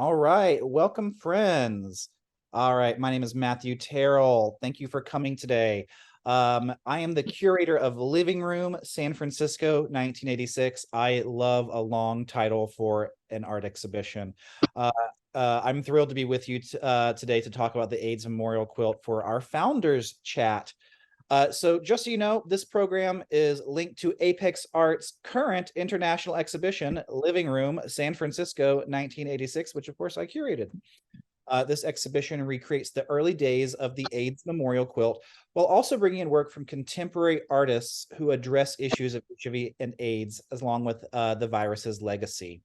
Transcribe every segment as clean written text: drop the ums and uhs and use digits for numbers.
All right, welcome friends. All right, my name is Matthew Terrell. Thank you for coming today. I am the curator of Living Room, San Francisco, 1986. I love a long title for an art exhibition. Uh, I'm thrilled to be with you today to talk about the AIDS Memorial Quilt for our Founders Chat. So just so you know, this program is linked to Apex Art's current international exhibition, Living Room, San Francisco, 1986, which of course I curated. This exhibition recreates the early days of the AIDS Memorial Quilt, while also bringing in work from contemporary artists who address issues of HIV and AIDS, along with the virus's legacy.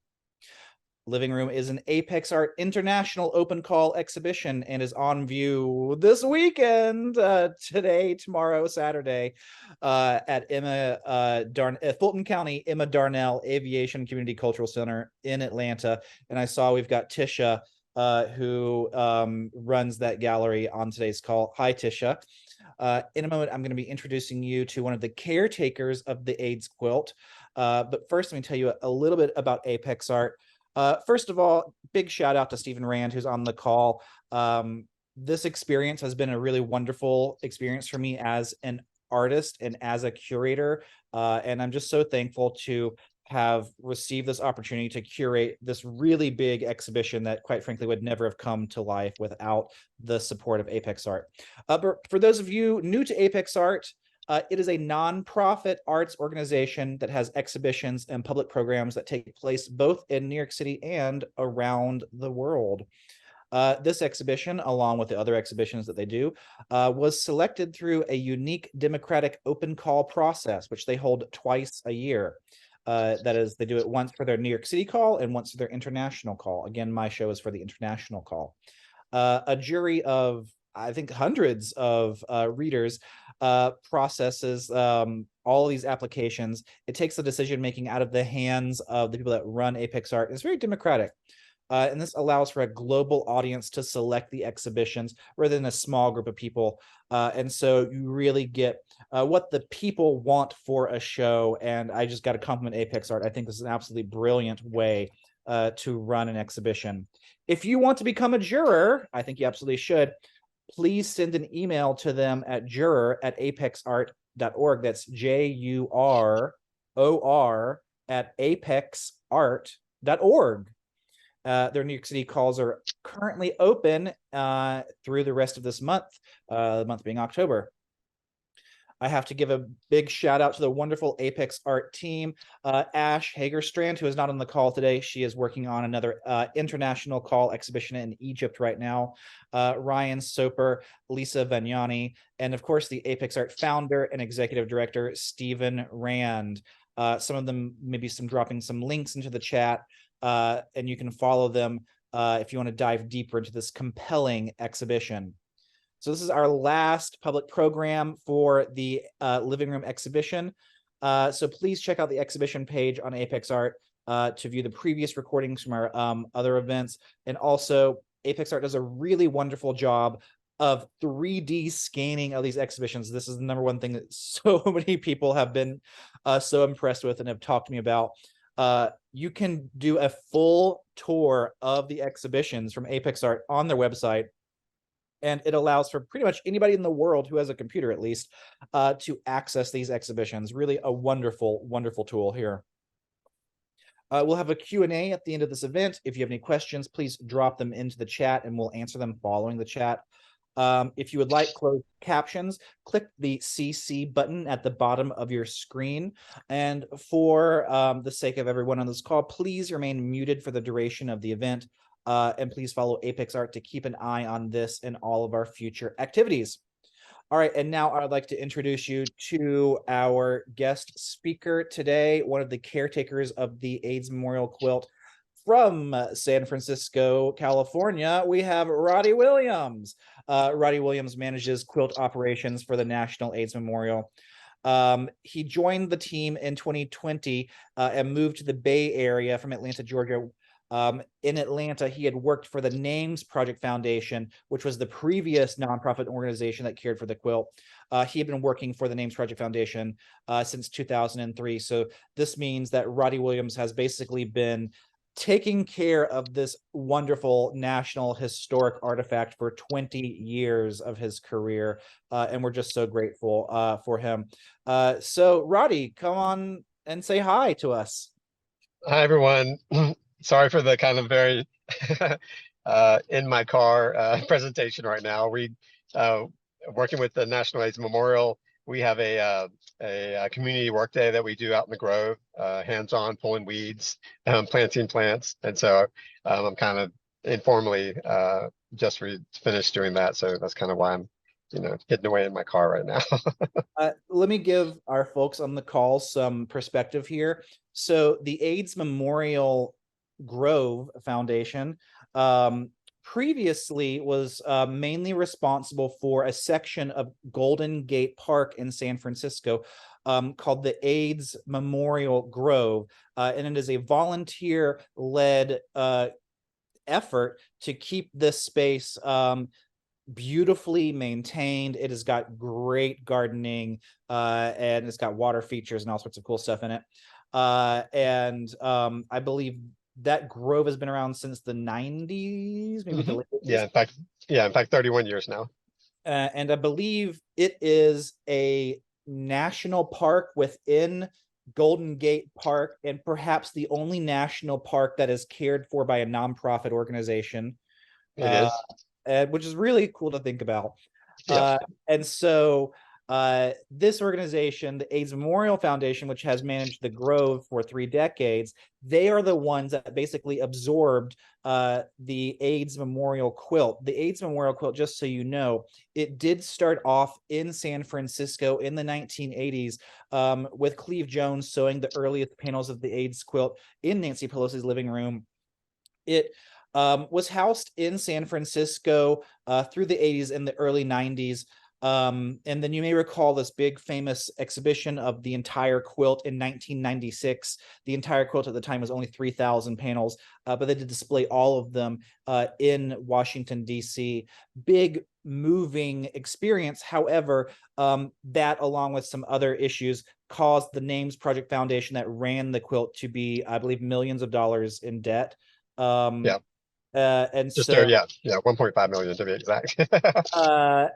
Living Room is an Apex Art International open call exhibition and is on view this weekend, today, tomorrow, Saturday, at Fulton County Emma Darnell Aviation Community Cultural Center in Atlanta. And I saw we've got Tisha, who runs that gallery on today's call. Hi, Tisha. In a moment, I'm going to be introducing you to one of the caretakers of the AIDS Quilt. But first, let me tell you a little bit about Apex Art. First of all, big shout out to Stephen Rand, who's on the call. This experience has been a really wonderful experience for me as an artist and as a curator. And I'm just so thankful to have received this opportunity to curate this really big exhibition that, quite frankly, would never have come to life without the support of Apex Art. But for those of you new to Apex Art, it is a nonprofit arts organization that has exhibitions and public programs that take place both in New York City and around the world. This exhibition, along with the other exhibitions that they do, was selected through a unique democratic open call process, which they hold twice a year. That is, they do it once for their New York City call and once for their international call. Again, my show is for the international call. A jury of, I think, hundreds of readers processes all these applications. It takes the decision making out of the hands of the people that run Apex Art. It's very democratic. And this allows for a global audience to select the exhibitions rather than a small group of people. And so you really get what the people want for a show. And I just got to compliment Apex Art. I think this is an absolutely brilliant way to run an exhibition. If you want to become a juror, I think you absolutely should. Please send an email to them at juror@apexart.org. That's JUROR at apexart.org. Their New York City calls are currently open through the rest of this month, the month being October. I have to give a big shout out to the wonderful Apex Art team. Ash Hagerstrand, who is not on the call today. She is working on another international call exhibition in Egypt right now. Ryan Soper, Lisa Vagnani, and of course the Apex Art founder and executive director, Stephen Rand. Some of them, maybe dropping some links into the chat, and you can follow them if you want to dive deeper into this compelling exhibition. So this is our last public program for the Living Room exhibition. So please check out the exhibition page on Apex Art to view the previous recordings from our other events. And also, Apex Art does a really wonderful job of 3D scanning of these exhibitions. This is the number one thing that so many people have been so impressed with and have talked to me about. You can do a full tour of the exhibitions from Apex Art on their website. And it allows for pretty much anybody in the world who has a computer, at least, to access these exhibitions. Really a wonderful, wonderful tool here. We'll have a Q&A at the end of this event. If you have any questions, please drop them into the chat and we'll answer them following the chat. If you would like closed captions, click the CC button at the bottom of your screen. And for the sake of everyone on this call, please remain muted for the duration of the event. And please follow Apex Art to keep an eye on this and all of our future activities. All right, and now I'd like to introduce you to our guest speaker today, one of the caretakers of the AIDS Memorial Quilt from San Francisco, California. We have Roddy Williams. Roddy Williams manages quilt operations for the National AIDS Memorial. He joined the team in 2020 and moved to the Bay Area from Atlanta, Georgia. In Atlanta, he had worked for the Names Project Foundation, which was the previous nonprofit organization that cared for the quilt. He had been working for the Names Project Foundation since 2003. So this means that Roddy Williams has basically been taking care of this wonderful national historic artifact for 20 years of his career. And we're just so grateful for him. So Roddy, come on and say hi to us. Hi, everyone. Sorry for the kind of very in my car presentation right now. We uh, working with the National AIDS Memorial. We have a community work day that we do out in the Grove, hands-on pulling weeds, planting plants, and so I'm kind of informally just finished doing that. So that's kind of why I'm, hidden away in my car right now. Let me give our folks on the call some perspective here. So the AIDS Memorial Grove Foundation previously was mainly responsible for a section of Golden Gate Park in San Francisco called the AIDS Memorial Grove. And it is a volunteer-led effort to keep this space beautifully maintained. It has got great gardening and it's got water features and all sorts of cool stuff in it. I believe that grove has been around since the 90s, maybe the late 80s. In fact, 31 years now. And I believe it is a national park within Golden Gate Park, and perhaps the only national park that is cared for by a nonprofit organization. It is. Which is really cool to think about. Yeah. And so this organization, the AIDS Memorial Foundation, which has managed the Grove for 3 decades, they are the ones that basically absorbed the AIDS Memorial Quilt. The AIDS Memorial Quilt, just so you know, it did start off in San Francisco in the 1980s with Cleve Jones sewing the earliest panels of the AIDS Quilt in Nancy Pelosi's living room. It was housed in San Francisco through the 80s and the early 90s. And then you may recall this big famous exhibition of the entire quilt in 1996. The entire quilt at the time was only 3,000 panels, but they did display all of them in Washington, D.C. Big moving experience. However, that along with some other issues caused the Names Project Foundation that ran the quilt to be, I believe, millions of dollars in debt. Yeah. And Just so 1.5 million to be exact.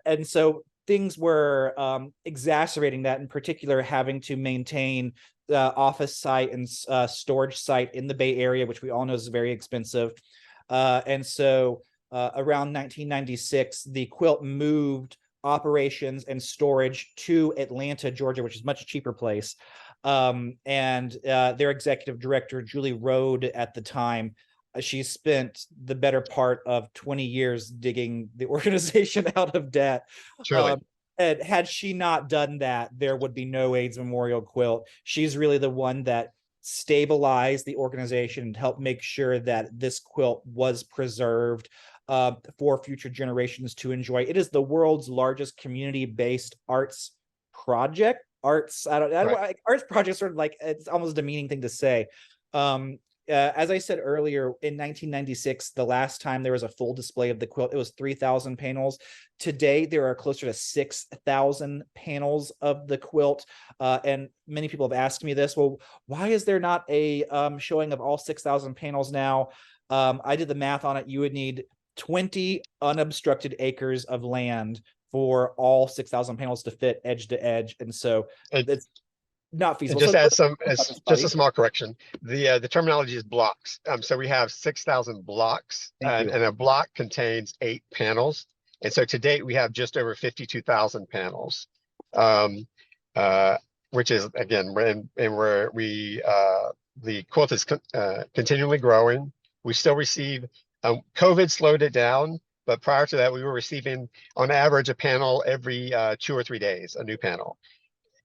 and so things were exacerbating that, in particular having to maintain the office site and storage site in the Bay Area, which we all know is very expensive. And so around 1996, the quilt moved operations and storage to Atlanta, Georgia, which is a much cheaper place. And their executive director, Julie Rode, at the time, she spent the better part of 20 years digging the organization out of debt. Truly. And had she not done that, there would be no AIDS Memorial Quilt. She's really the one that stabilized the organization and helped make sure that this quilt was preserved for future generations to enjoy. It is the world's largest community-based arts project. Arts project, sort of like, it's almost a demeaning thing to say. As I said earlier, in 1996, the last time there was a full display of the quilt, it was 3,000 panels. Today, there are closer to 6,000 panels of the quilt. And many people have asked me this, well, why is there not a showing of all 6,000 panels now? I did the math on it. You would need 20 unobstructed acres of land for all 6,000 panels to fit edge to edge. And so it's not feasible. Just add just a small correction. The terminology is blocks. So we have 6,000 blocks, and a block contains 8 panels. And so to date, we have just over 52,000 panels, which is, again, the quilt is continually growing. We still receive, COVID slowed it down, but prior to that, we were receiving on average a panel every 2 or 3 days, a new panel.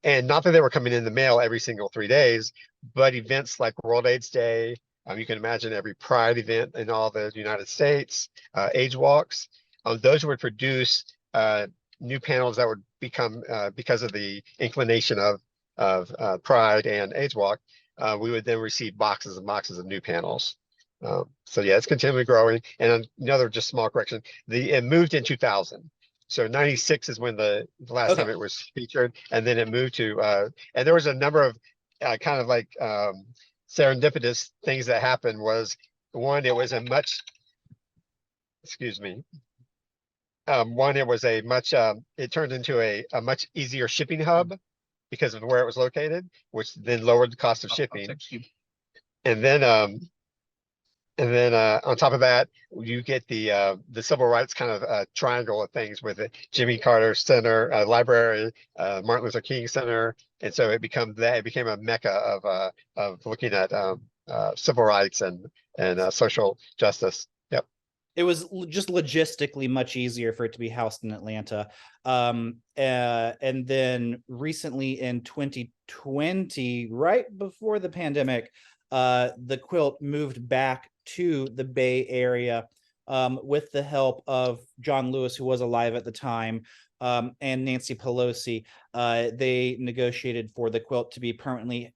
And not that they were coming in the mail every single 3 days, but events like World AIDS Day, you can imagine every Pride event in all the United States, AIDS walks, those would produce new panels that would become, because of the inclination of Pride and AIDS walk, we would then receive boxes and boxes of new panels. So yeah, it's continually growing. And another just small correction, it moved in 2000. So 96 is when the last time it was featured, and then it moved to, and there was a number of kind of like serendipitous things that happened was, one, it was a much, excuse me, one, it was a much, it turned into a much easier shipping hub because of where it was located, which then lowered the cost of shipping. And then, on top of that, you get the civil rights kind of triangle of things with the Jimmy Carter Center, library, Martin Luther King Center, and so it became a mecca of looking at civil rights and social justice. Yep. It was just logistically much easier for it to be housed in Atlanta. And then recently in 2020, right before the pandemic, the quilt moved back to the Bay Area with the help of John Lewis, who was alive at the time, and Nancy Pelosi. They negotiated for the quilt to be permanently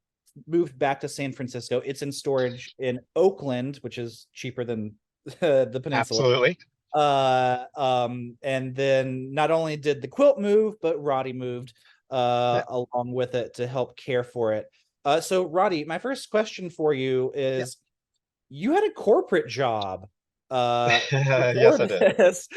moved back to San Francisco. It's in storage in Oakland, which is cheaper than the peninsula. Absolutely. And then not only did the quilt move, but Roddy moved Yeah. along with it to help care for it. So Roddy, my first question for you is, you had a corporate job before Yes, I did. this,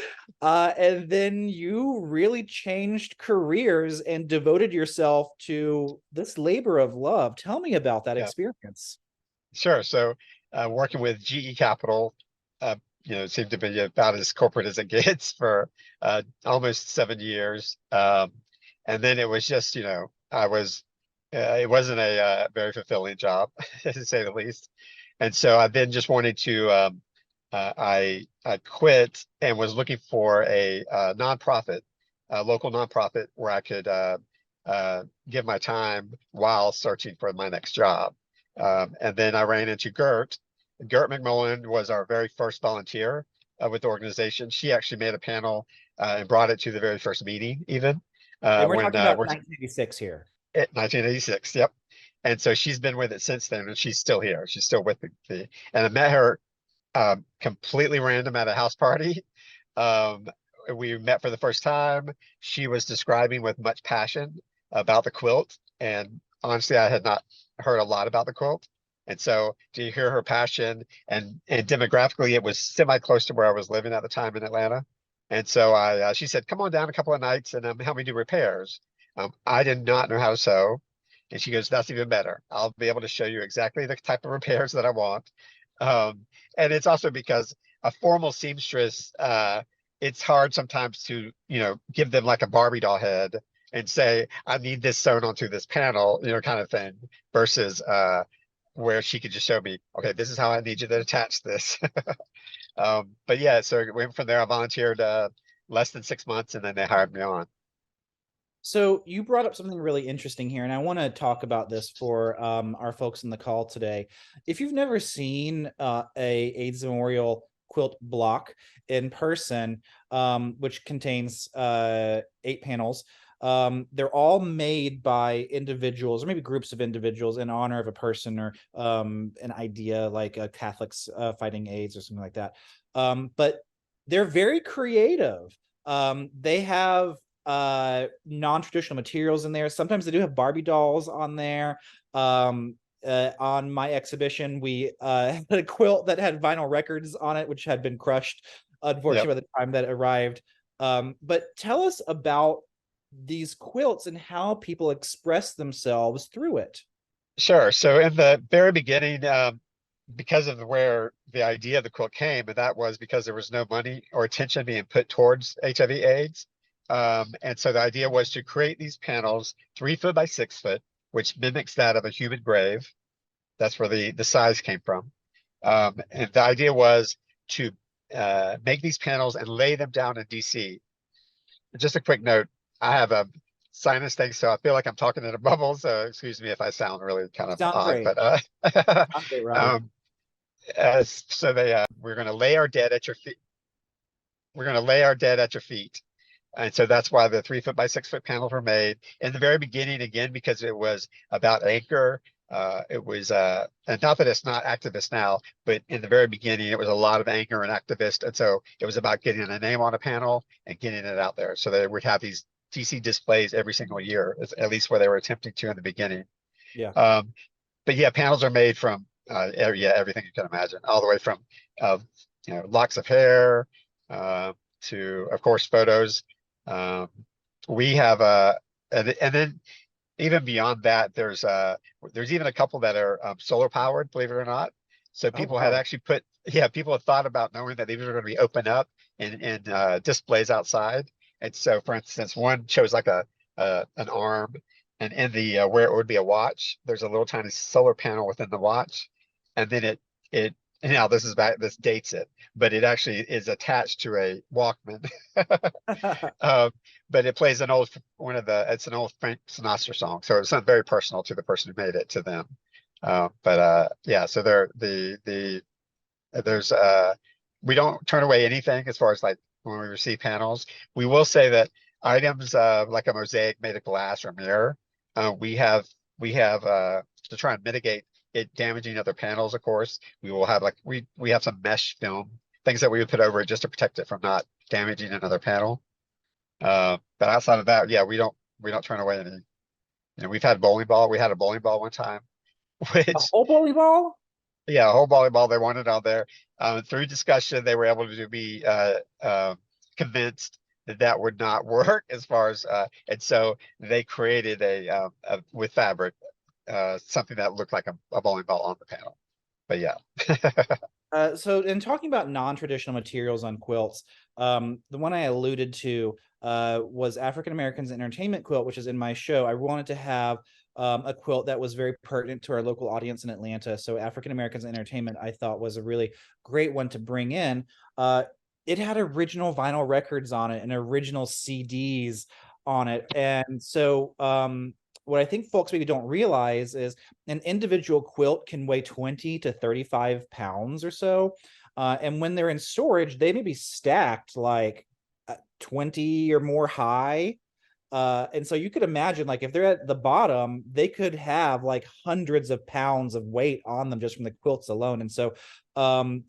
and then you really changed careers and devoted yourself to this labor of love. Tell me about that Yeah, experience. sure. So, working with GE Capital, seemed to be about as corporate as it gets for almost 7 years. And then it was just, it wasn't a very fulfilling job, to say the least. And so I then just wanted to, I quit and was looking for a nonprofit, a local nonprofit where I could give my time while searching for my next job. And then I ran into Gert McMullen was our very first volunteer with the organization. She actually made a panel and brought it to the very first meeting, even And we're when talking about we're 1986 here. at 1986. Yep. And so she's been with it since then, and she's still here. She's still with and I met her completely random at a house party. Um, we met for the first time. She was describing with much passion about the quilt, and honestly, I had not heard a lot about the quilt. And so to hear her passion and demographically, it was semi close to where I was living at the time in Atlanta. And so she said, "Come on down a couple of nights and help me do repairs." I did not know how to sew, and she goes, "That's even better. I'll be able to show you exactly the type of repairs that I want." Um, and it's also because a formal seamstress, it's hard sometimes to, give them like a Barbie doll head and say, "I need this sewn onto this panel," kind of thing, versus where she could just show me, "Okay, this is how I need you to attach this." But yeah, so it went from there. I volunteered less than 6 months, and then they hired me on. So you brought up something really interesting here, and I want to talk about this for our folks in the call today. If you've never seen a AIDS Memorial quilt block in person, which contains 8 panels, they're all made by individuals or maybe groups of individuals in honor of a person or an idea like Catholics fighting AIDS or something like that. But they're very creative. They have non-traditional materials in there. Sometimes they do have Barbie dolls on there. On my exhibition, we had a quilt that had vinyl records on it, which had been crushed, unfortunately, Yep. by the time that arrived. But tell us about these quilts and how people express themselves through it. Sure. So in the very beginning, because of where the idea of the quilt came, and that was because there was no money or attention being put towards HIV/AIDS. And so the idea was to create these panels 3 foot by 6 foot, which mimics that of a human grave. That's where the size came from. And the idea was to make these panels and lay them down in DC. Just a quick note, I have a sinus thing, so I feel like I'm talking in a bubble. So excuse me if I sound really kind of Sound odd, great. but Sound great, Roddy. so we're going to lay our dead at your feet. We're going to lay our dead at your feet. And so that's why the 3 foot by 6 foot panels were made in the very beginning, again, because it was about anchor. It was, and not that it's not activist now, but in the very beginning, it was a lot of anchor and activist. And so it was about getting a name on a panel and getting it out there. So they would have these DC displays every single year, at least where they were attempting to in the beginning. Yeah. but yeah, panels are made from yeah, everything you can imagine, all the way from uh, locks of hair to, of course, photos. Um, we have and then even beyond that, there's even a couple that are solar powered, believe it or not. So Oh, people had wow. actually yeah, people had thought about knowing that these are going to be open up in displays outside. And so, for instance, one shows like an arm, and in the where it would be a watch, there's a little tiny solar panel within the watch, and then it now this dates it, but it actually is attached to a Walkman. Um, but it plays it's an old Frank Sinatra song. So it's not very personal to the person who made it to them. Yeah, so there's we don't turn away anything as far as like when we receive panels. We will say that items like a mosaic made of glass or mirror, we have to try and mitigate it damaging other panels, of course. We will have like we have some mesh film, things that we would put over it just to protect it from not damaging another panel. But outside of that, yeah, we don't turn away any. We've had bowling ball. We had a bowling ball one time, A which whole bowling ball? yeah, a whole bowling ball they wanted on there. Through discussion, they were able to be convinced that that would not work as far as and so they created a with fabric something that looked like a bowling ball on the panel. But yeah. So in talking about non-traditional materials on quilts, the one I alluded to was African Americans Entertainment Quilt, which is in my show. I wanted to have a quilt that was very pertinent to our local audience in Atlanta. So African Americans Entertainment, I thought, was a really great one to bring in. It had original vinyl records on it and original CDs on it. And so what I think folks maybe don't realize is an individual quilt can weigh 20 to 35 pounds or so. And when they're in storage, they may be stacked like 20 or more high. And so you could imagine, like, if they're at the bottom, they could have like hundreds of pounds of weight on them just from the quilts alone. And so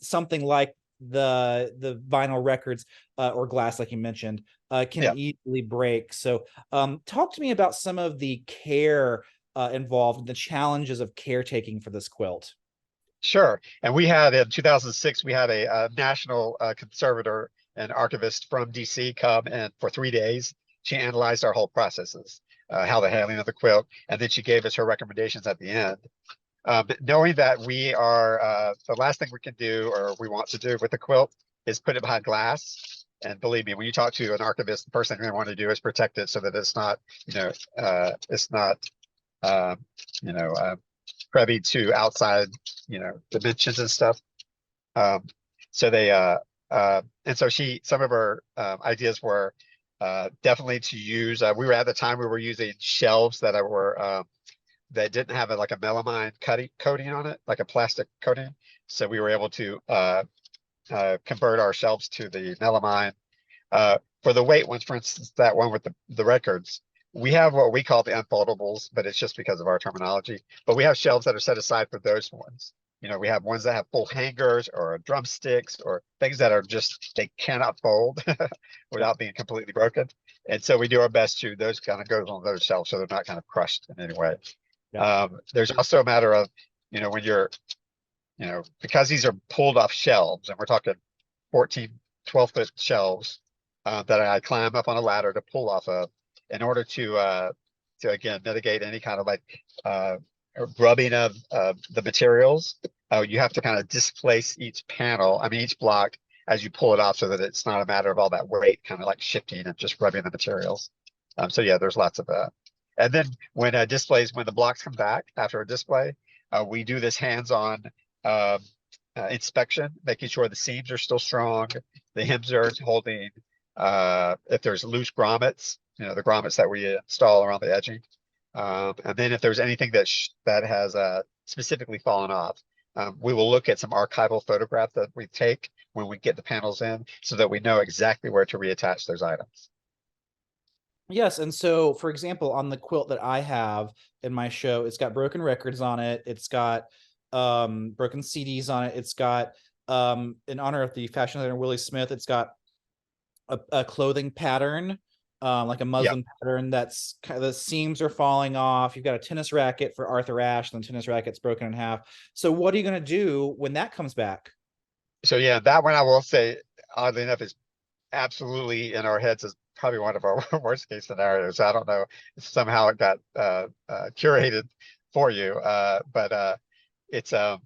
something like the vinyl records or glass, like you mentioned, can Yeah. easily break. So talk to me about some of the care involved, the challenges of caretaking for this quilt. Sure. And we had in 2006, we had a national conservator and archivist from DC come and for 3 days, she analyzed our whole processes, how the handling of the quilt, and then she gave us her recommendations at the end. Knowing that we are the last thing we can do or we want to do with the quilt is put it behind glass. And believe me, when you talk to an archivist, the first thing they want to do is protect it so that it's not, uh, you know, uh, privy to outside, dimensions and stuff. Um, so and so some of her ideas were definitely to use, we were at the time we were using shelves that didn't have like a melamine coating on it, like a plastic coating. So we were able to convert our shelves to the melamine. For the weight ones, for instance, that one with the records, we have what we call the unfoldables, but it's just because of our terminology. But we have shelves that are set aside for those ones. We have ones that have full hangers or drumsticks or things that are just, they cannot fold without being completely broken. And so we do our best to, those kind of goes on those shelves so they're not kind of crushed in any way. Yeah. There's also a matter of, when you're, because these are pulled off shelves and we're talking 14, 12-foot shelves that I climb up on a ladder to pull off of in order to again, mitigate any kind of like rubbing of the materials. You have to kind of displace each each block as you pull it off so that it's not a matter of all that weight kind of like shifting and just rubbing the materials. So yeah, there's lots of that. And then when the blocks come back after a display, we do this hands-on inspection, making sure the seams are still strong, the hems are holding, if there's loose grommets, the grommets that we install around the edging. And then if there's anything that has specifically fallen off, we will look at some archival photographs that we take when we get the panels in so that we know exactly where to reattach those items. Yes, and so for example, on the quilt that I have in my show, it's got broken records on it. It's got broken CDs on it. It's got in honor of the fashion designer Willie Smith, it's got a clothing pattern like a Yep. muslin pattern that's kind of, the seams are falling off. You've got a tennis racket for Arthur Ashe, and the tennis racket's broken in half. So what are you going to do when that comes back? So yeah, that one I will say, oddly enough, is absolutely in our heads as probably one of our worst case scenarios. I don't know if somehow it got curated for you, but it's so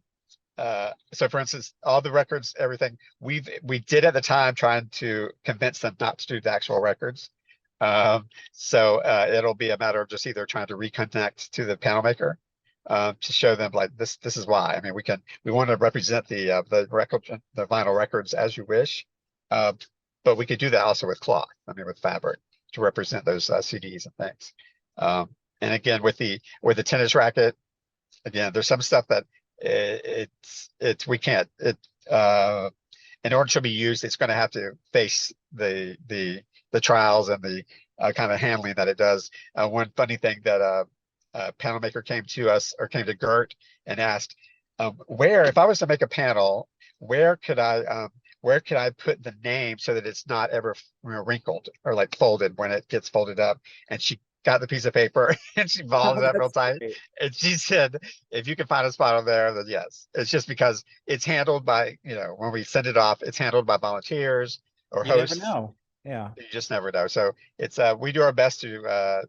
for instance, all the records, everything we did at the time, trying to convince them not to do the actual records. So it'll be a matter of just either trying to reconnect to the panel maker, to show them like this is why. I mean, we want to represent the record, the vinyl records as you wish, uh, but we could do that also with cloth. I mean, with fabric to represent those CDs and things. And again, with the tennis racket, again, there's some stuff that it's we can't it in order to be used, it's going to have to face the trials and the kind of handling that it does. One funny thing that panel maker came to us, or came to Gert and asked, where, if I was to make a panel, where could I put the name so that it's not ever wrinkled or like folded when it gets folded up? And she got the piece of paper and she balled Oh, it up real that's tight. great. And she said, if you can find a spot on there, then yes. It's just because it's handled by, when we send it off, it's handled by volunteers or You never hosts. know. Yeah. You just never know. So it's we do our best to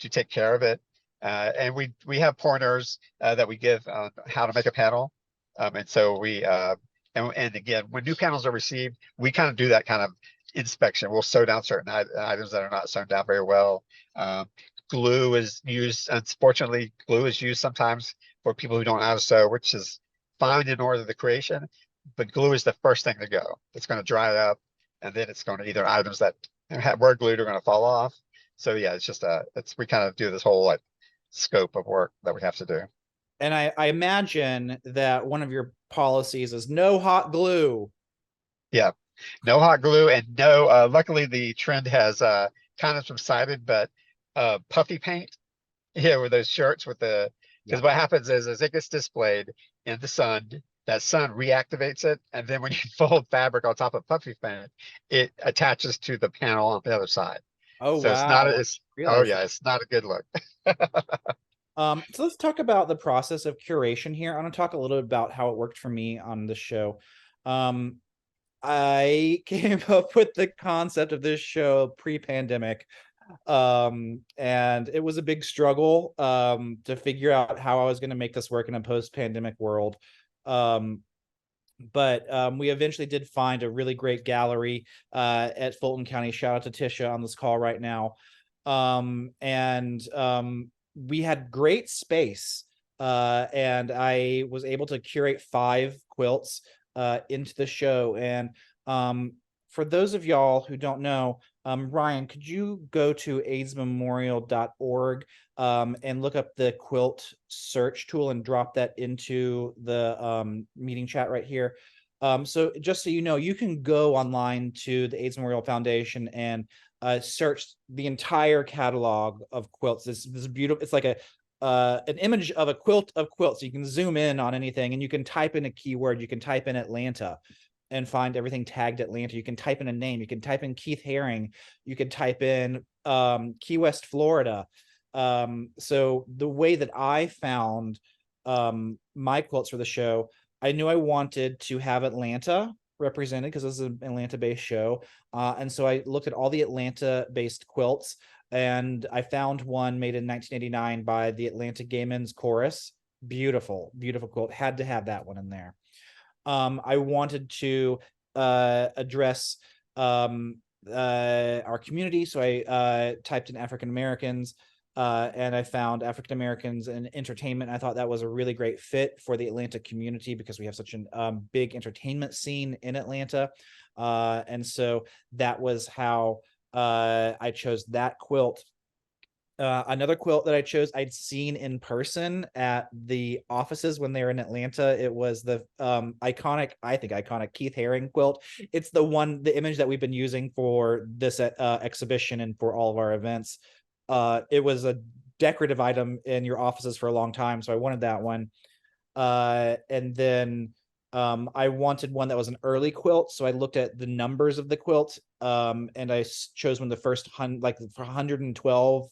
take care of it. And we have pointers that we give on how to make a panel. And so and again, when new panels are received, we kind of do that kind of inspection. We'll sew down certain items that are not sewn down very well. Um, Glue is used. Unfortunately, glue is used sometimes for people who don't know how to sew, which is fine in order to the creation. But glue is the first thing to go. It's going to dry up, and then it's going to either items that were glued are going to fall off. So yeah, it's just we kind of do this whole like scope of work that we have to do. And I imagine that one of your policies is no hot glue. Yeah, no hot glue and no. Luckily, the trend has kind of subsided, but puffy paint. Yeah, with those shirts with Yeah. because what happens is as it gets displayed in the sun, that sun reactivates it, and then when you fold fabric on top of puffy paint, it attaches to the panel on the other side. Oh, So it's not wow. it's oh Realize yeah, that. it's not a good look. So let's talk about the process of curation here. I want to talk a little bit about how it worked for me on the show. Um, I came up with the concept of this show pre-pandemic. And it was a big struggle to figure out how I was going to make this work in a post-pandemic world. Um, but we eventually did find a really great gallery at Fulton County. Shout out to Tisha on this call right now. And we had great space, and I was able to curate 5 quilts into the show. And for those of y'all who don't know, Ryan, could you go to aidsmemorial.org and look up the quilt search tool and drop that into the meeting chat right here? So just so you know, you can go online to the AIDS Memorial Foundation and search the entire catalog of quilts. This beautiful, it's like an image of a quilt of quilts. You can zoom in on anything and you can type in a keyword. You can type in Atlanta and find everything tagged Atlanta. You can type in a name. You can type in Keith Haring. You can type in Key West, Florida. So the way that I found my quilts for the show, I knew I wanted to have Atlanta represented because this is an Atlanta-based show. And so I looked at all the Atlanta-based quilts, and I found one made in 1989 by the Atlanta Gay Men's Chorus. Beautiful, beautiful quilt. Had to have that one in there. I wanted to address our community. So I typed in African Americans and I found African Americans in entertainment. I thought that was a really great fit for the Atlanta community because we have such a big entertainment scene in Atlanta. And so that was how I chose that quilt. Another quilt that I chose, I'd seen in person at the offices when they were in Atlanta. It was the iconic, I think iconic Keith Haring quilt. It's the image that we've been using for this exhibition and for all of our events. It was a decorative item in your offices for a long time, so I wanted that one. And then I wanted one that was an early quilt, so I looked at the numbers of the quilt, and I chose one of the first 112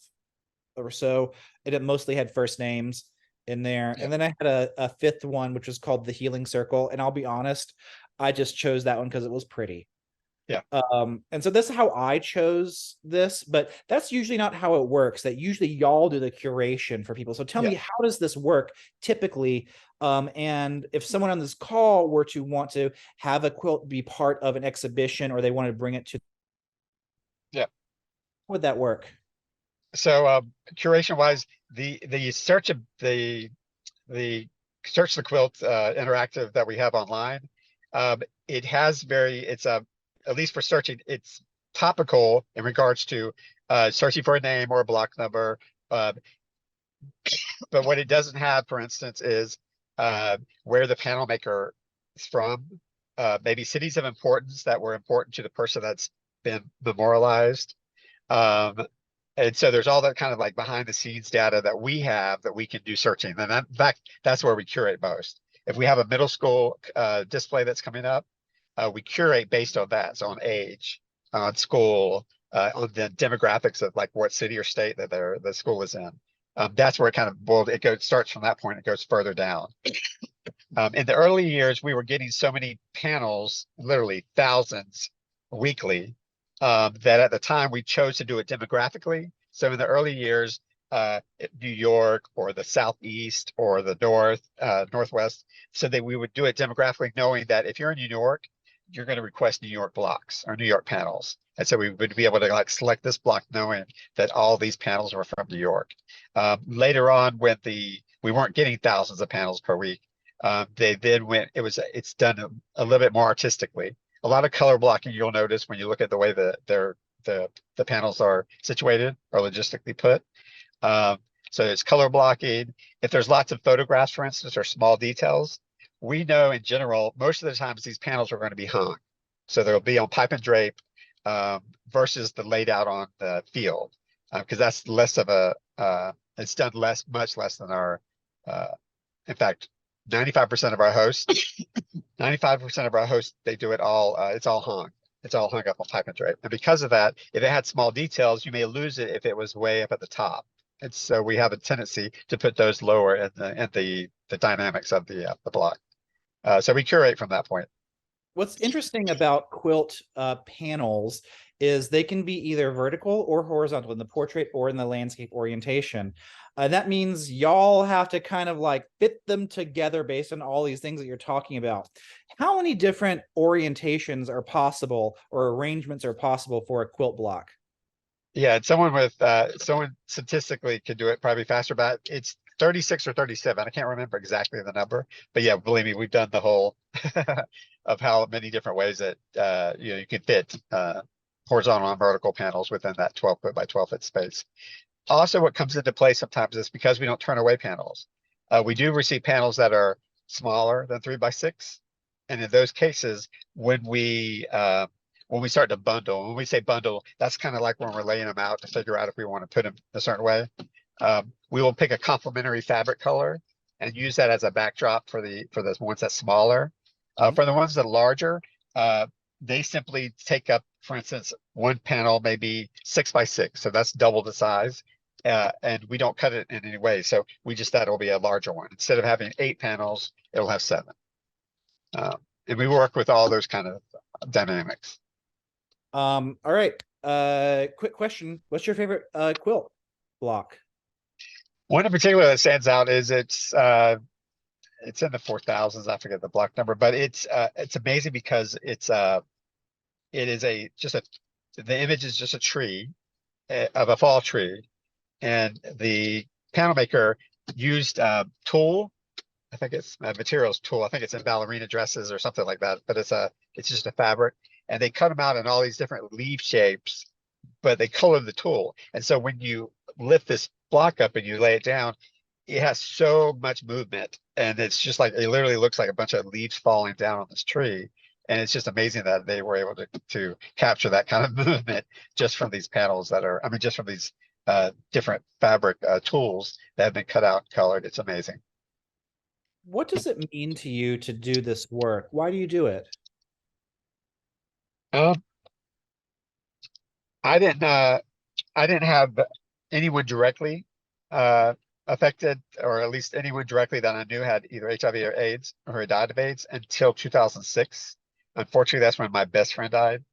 or so, and it mostly had first names in there. Yeah. And then I had a fifth one, which was called the Healing Circle. And I'll be honest, I just chose that one because it was pretty. Yeah. And so this is how I chose this, but that's usually not how it works. That usually y'all do the curation for people. So tell Yeah. me, how does this work typically? And if someone on this call were to want to have a quilt be part of an exhibition, or they want to bring it to, Yeah. how would that work? So curation wise, the search of the search the quilt interactive that we have online, it has it's at least for searching, it's topical in regards to searching for a name or a block number. Uh, but what it doesn't have, for instance, is where the panel maker is from, maybe cities of importance that were important to the person that's been memorialized. Um, and so there's all that kind of like behind the scenes data that we have that we can do searching. And in fact, that's where we curate most. If we have a middle school display that's coming up, we curate based on that. So on age, on school, on the demographics of like what city or state that the school is in. That's where it kind of starts from that point, it goes further down. In the early years, we were getting so many panels, literally thousands weekly, that at the time we chose to do it demographically. So in the early years, New York or the Southeast or the Northwest, so that we would do it demographically, knowing that if you're in New York, you're going to request New York blocks or New York panels. And so we would be able to like select this block knowing that all these panels were from New York. Later on, when we weren't getting thousands of panels per week, they then went, it's done a little bit more artistically. A lot of color blocking, you'll notice when you look at the way the panels are situated or logistically put. So it's color blocking. If there's lots of photographs, for instance, or small details, we know in general, most of the times these panels are going to be hung. So they'll be on pipe and drape versus the laid out on the field, because that's less of it's done much less than our, in fact, 95% of our hosts, 95% of our hosts, they do it all, it's all hung. It's all hung up on pipe and drape. And because of that, if it had small details, you may lose it if it was way up at the top. And so we have a tendency to put those lower in the dynamics of the block. So we curate from that point. What's interesting about quilt panels is they can be either vertical or horizontal in the portrait or in the landscape orientation. That means y'all have to kind of like fit them together based on all these things that you're talking about. How many different orientations are possible or arrangements are possible for a quilt block? Yeah, and someone statistically could do it probably faster, but it's 36 or 37. I can't remember exactly the number, but yeah, believe me, we've done the whole of how many different ways that you can fit horizontal and vertical panels within that 12 foot by 12 foot space. Also, what comes into play sometimes is because we don't turn away panels. We do receive panels that are smaller than 3x6, and in those cases, when we start to bundle, when we say bundle, that's kind of like when we're laying them out to figure out if we want to put them a certain way. We will pick a complementary fabric color and use that as a backdrop for the ones that's smaller. For the ones that are larger, they simply take up, for instance, one panel maybe 6x6, so that's double the size, and we don't cut it in any way. So that'll be a larger one. Instead of having 8 panels, it'll have 7. And we work with all those kind of dynamics. All right. Quick question. What's your favorite quilt block? One in particular that stands out is it's in the 4,000s. I forget the block number, but it's amazing because the image is just a tree of a fall tree, and the panel maker used tulle. I think it's materials tulle. I think it's in ballerina dresses or something like that, but it's just a fabric, and they cut them out in all these different leaf shapes, but they color the tulle. And so when you lift this block up and you lay it down, it has so much movement, and it's just like, it literally looks like a bunch of leaves falling down on this tree. And it's just amazing that they were able to capture that kind of movement just from these panels just from these different fabric tools that have been cut out and colored. It's amazing. what does it mean to you to do this work? Why do you do it? Um, I didn't I didn't have anyone directly uh, affected, or at least anyone directly that I knew had either HIV or AIDS or had died of AIDS until 2006. Unfortunately, that's when my best friend died.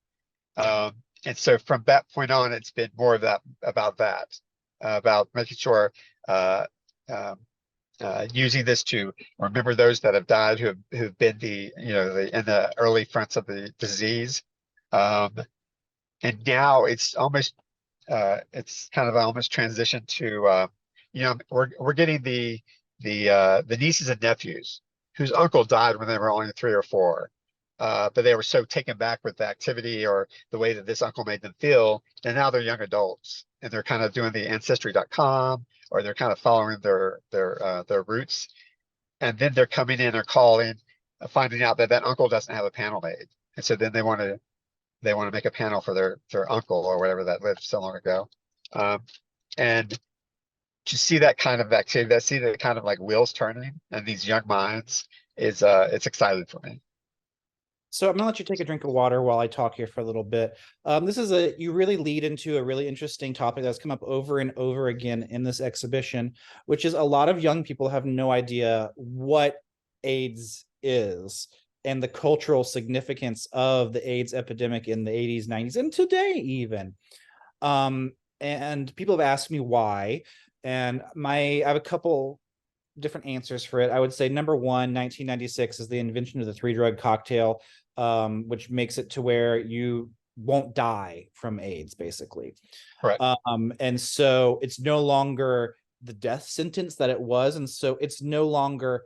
And so from that point on, it's been more of that, about making sure uh, um, using this to remember those that have died who've been in the early fronts of the disease. Um, and now it's kind of almost transitioned to we're getting the nieces and nephews whose uncle died when they were only 3 or 4, but they were so taken back with the activity or the way that this uncle made them feel, and now they're young adults and they're kind of doing the ancestry.com, or they're kind of following their roots, and then they're coming in or calling, finding out that that uncle doesn't have a panel made, and so then they want to make a panel for their uncle or whatever that lived so long ago. Um, and to see that kind of activity, that see the kind of like wheels turning and these young minds is it's exciting for me. So I'm gonna let you take a drink of water while I talk here for a little bit. You really lead into a really interesting topic that's come up over and over again in this exhibition, which is a lot of young people have no idea what AIDS is and the cultural significance of the AIDS epidemic in the 80s, 90s, and today even. And people have asked me why, and I have a couple different answers for it. I would say number one, 1996 is the invention of the 3-drug cocktail, which makes it to where you won't die from AIDS, basically. Correct. And so it's no longer the death sentence that it was. And so it's no longer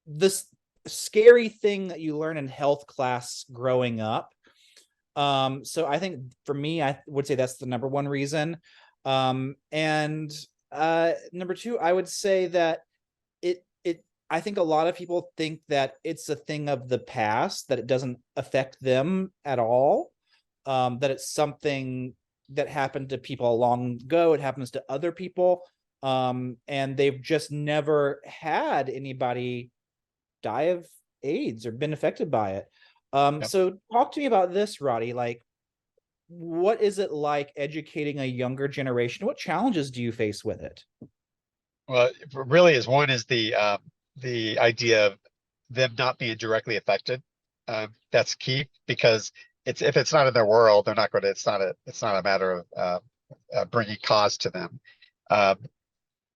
this scary thing that you learn in health class growing up. So I think for me, I would say that's the number one reason. And number two, I would say that I think a lot of people think that it's a thing of the past, that it doesn't affect them at all, that it's something that happened to people long ago, it happens to other people, and they've just never had anybody die of AIDS or been affected by it. Yep. So talk to me about this, Roddy. Like, what is it like educating a younger generation? What challenges do you face with it? Well, it really is one is the idea of them not being directly affected. That's key because if it's not in their world, they're not going to. It's not a matter of bringing cause to them. Um,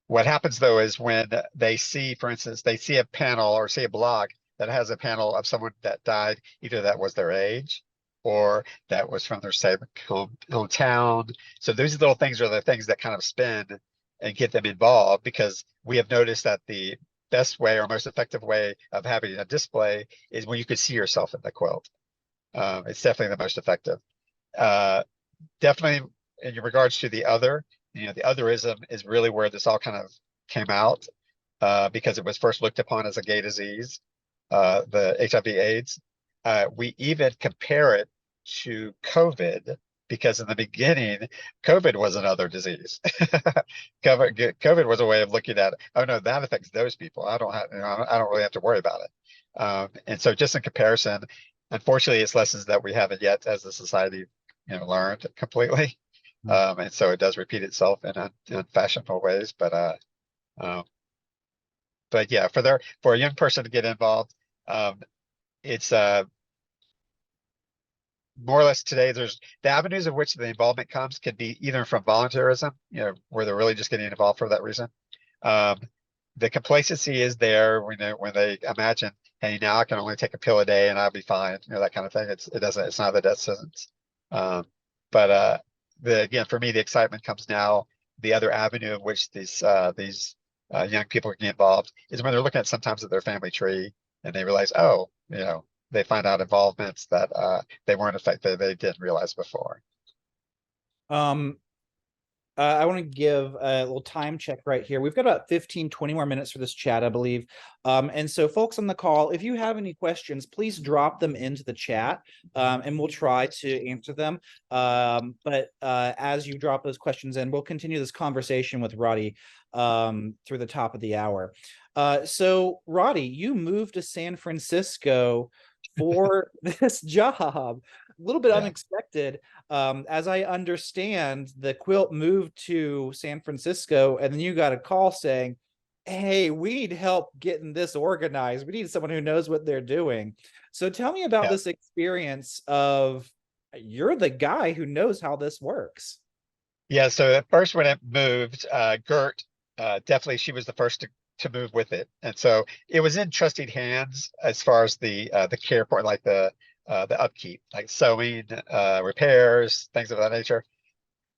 what happens though is when they see, for instance, they see a panel or see a blog that has a panel of someone that died, either that was their age or that was from their same hometown. So those little things are the things that kind of spin and get them involved, because we have noticed that the best way or most effective way of having a display is when you can see yourself in the quilt. It's definitely the most effective. Uh, Definitely in regards to the otherism is really where this all kind of came out, because it was first looked upon as a gay disease, the HIV AIDS. We even compare it to COVID, because in the beginning, COVID was another disease. COVID was a way of looking at it. Oh no, that affects those people. I don't really have to worry about it. And so just in comparison, unfortunately, it's lessons that we haven't yet as a society, learned completely. And so it does repeat itself in unfashionable ways. Um, but yeah, for a young person to get involved, it's more or less today. There's the avenues of which the involvement comes can be either from voluntarism, where they're really just getting involved for that reason. Um, the complacency is there when they imagine, hey, now I can only take a pill a day and I'll be fine, that kind of thing. It's not the death sentence. Um, but again, for me, the excitement comes now. The other avenue of which these young people can get involved is when they're looking at sometimes at their family tree and they realize, oh, they find out involvements that they weren't affected, they didn't realize before. Um, I want to give a little time check right here. We've got about 15, 20 more minutes for this chat, I believe. And so folks on the call, if you have any questions, please drop them into the chat, and we'll try to answer them. But as you drop those questions in, we'll continue this conversation with Roddy through the top of the hour. So Roddy, you moved to San Francisco for this job. A little bit Yeah. unexpected. As I understand, the quilt moved to San Francisco, and then you got a call saying, "Hey, we need help getting this organized. We need someone who knows what they're doing." So tell me about Yeah. this experience of you're the guy who knows how this works. Yeah. So at first when it moved, Gert, definitely she was the first to move with it. And so it was in trusted hands as far as the care part, like the upkeep, like sewing, repairs, things of that nature.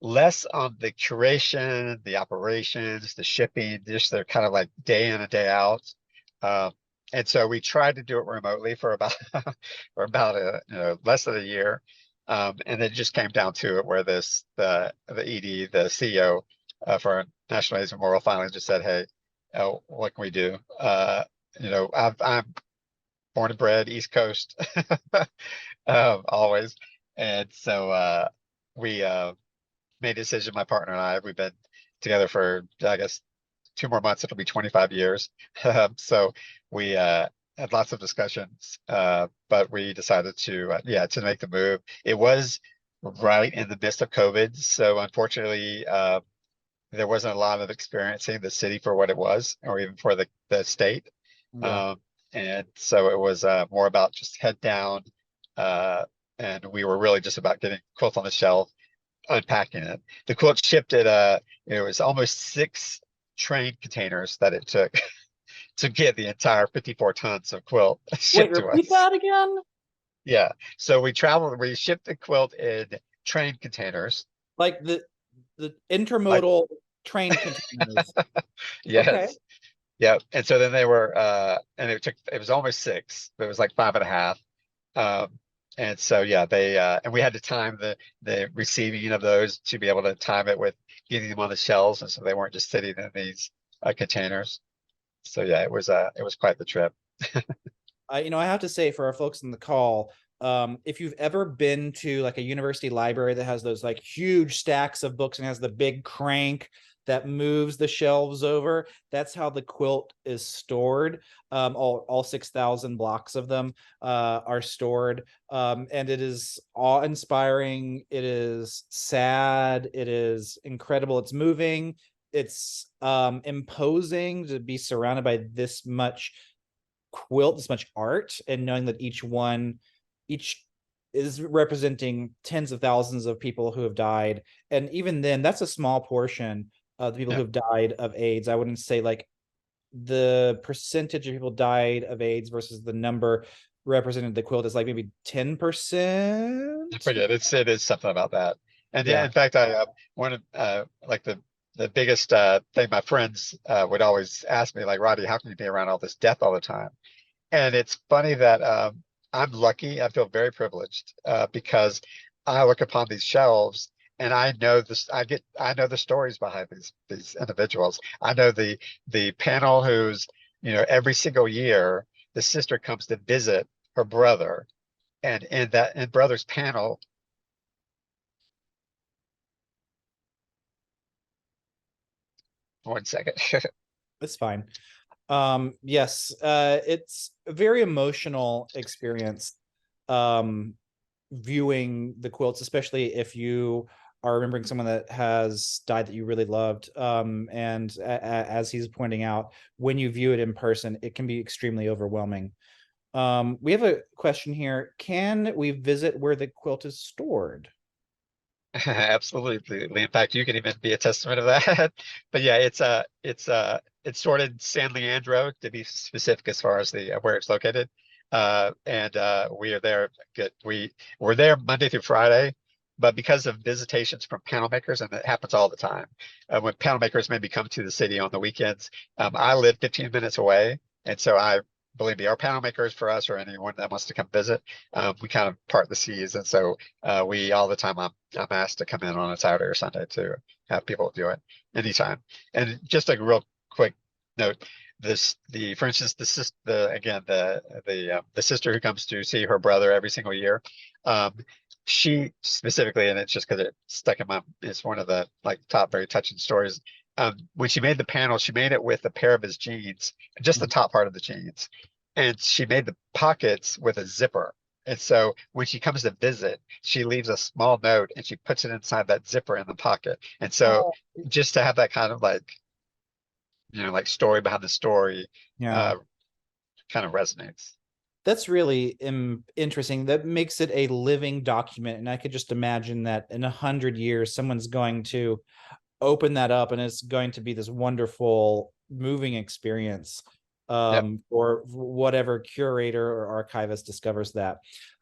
Less on the curation, the operations, the shipping, just they're kind of like day in and day out. Um, and so we tried to do it remotely for about for about less than a year. And it just came down to it where the ED, the CEO for National AIDS Memorial finally just said, "Hey, what can we do?" I'm born and bred East Coast, always, and so we made a decision, my partner and I, we've been together for, I guess, 2 more months, it'll be 25 years. So we had lots of discussions, but we decided to make the move. It was right in the midst of COVID. So unfortunately, there wasn't a lot of experiencing the city for what it was, or even for the state. Yeah. Um, and so it was more about just head down. Uh, and we were really just about getting quilt on the shelf, unpacking it. The quilt shipped at it was almost 6 train containers that it took to get the entire 54 tons of quilt Wait, shipped to repeat us. that again? Yeah. So we shipped the quilt in train containers. Like the Like, intermodal train containers. Okay. yes. Yeah. And so then they were and it was almost 6, but it was like 5.5. Um, and so yeah, they and we had to time the receiving of those to be able to time it with getting them on the shelves, and so they weren't just sitting in these containers. So yeah, it was quite the trip. I have to say for our folks in the call, if you've ever been to like a university library that has those like huge stacks of books and has the big crank that moves the shelves over, that's how the quilt is stored. All 6,000 blocks of them are stored. And it is awe-inspiring. It is sad. It is incredible. It's moving. It's imposing to be surrounded by this much quilt, this much art, and knowing that each is representing tens of thousands of people who have died. And even then, that's a small portion of the people who Yeah, have died of AIDS. I wouldn't say like the percentage of people died of AIDS versus the number represented in the quilt is like maybe 10%. I forget. It is something about that. And yeah, Yeah. in fact, I one of like the biggest thing my friends would always ask me, like, Roddy, how can you be around all this death all the time? And it's funny that I'm lucky. I feel very privileged because I look upon these shelves and I know this. I know the stories behind these individuals. I know the panel who's every single year the sister comes to visit her brother, and in brother's panel. One second. It's fine. Yes, it's a very emotional experience um viewing the quilts, especially if you are remembering someone that has died that you really loved. And as he's pointing out, when you view it in person, it can be extremely overwhelming. We have a question here. Can we visit where the quilt is stored? Absolutely. In fact, you can even be a testament of that. But yeah, it's sort of San Leandro to be specific as far as the where it's located. And we are there. We're there Monday through Friday, but because of visitations from panel makers, and it happens all the time, when panel makers maybe come to the city on the weekends, I live 15 minutes away, and so I believe me, our panel makers for us or anyone that wants to come visit, we kind of part the seas, and so we all the time I'm asked to come in on a Saturday or Sunday to have people do it anytime. And just a real quick note, for instance, the sister who comes to see her brother every single year, um, she specifically, and it's just because it stuck in my, it's one of the like top very touching stories. when she made the panel, she made it with a pair of his jeans, just the Mhm. top part of the jeans. And she made the pockets with a zipper. And so when she comes to visit, she leaves a small note and she puts it inside that zipper in the pocket. And so Oh, just to have that kind of like, like story behind the story, yeah. uh, kind of resonates. That's really interesting. That makes it a living document. And I could just imagine that in 100 years, someone's going to open that up and it's going to be this wonderful, moving experience Yep. for whatever curator or archivist discovers that.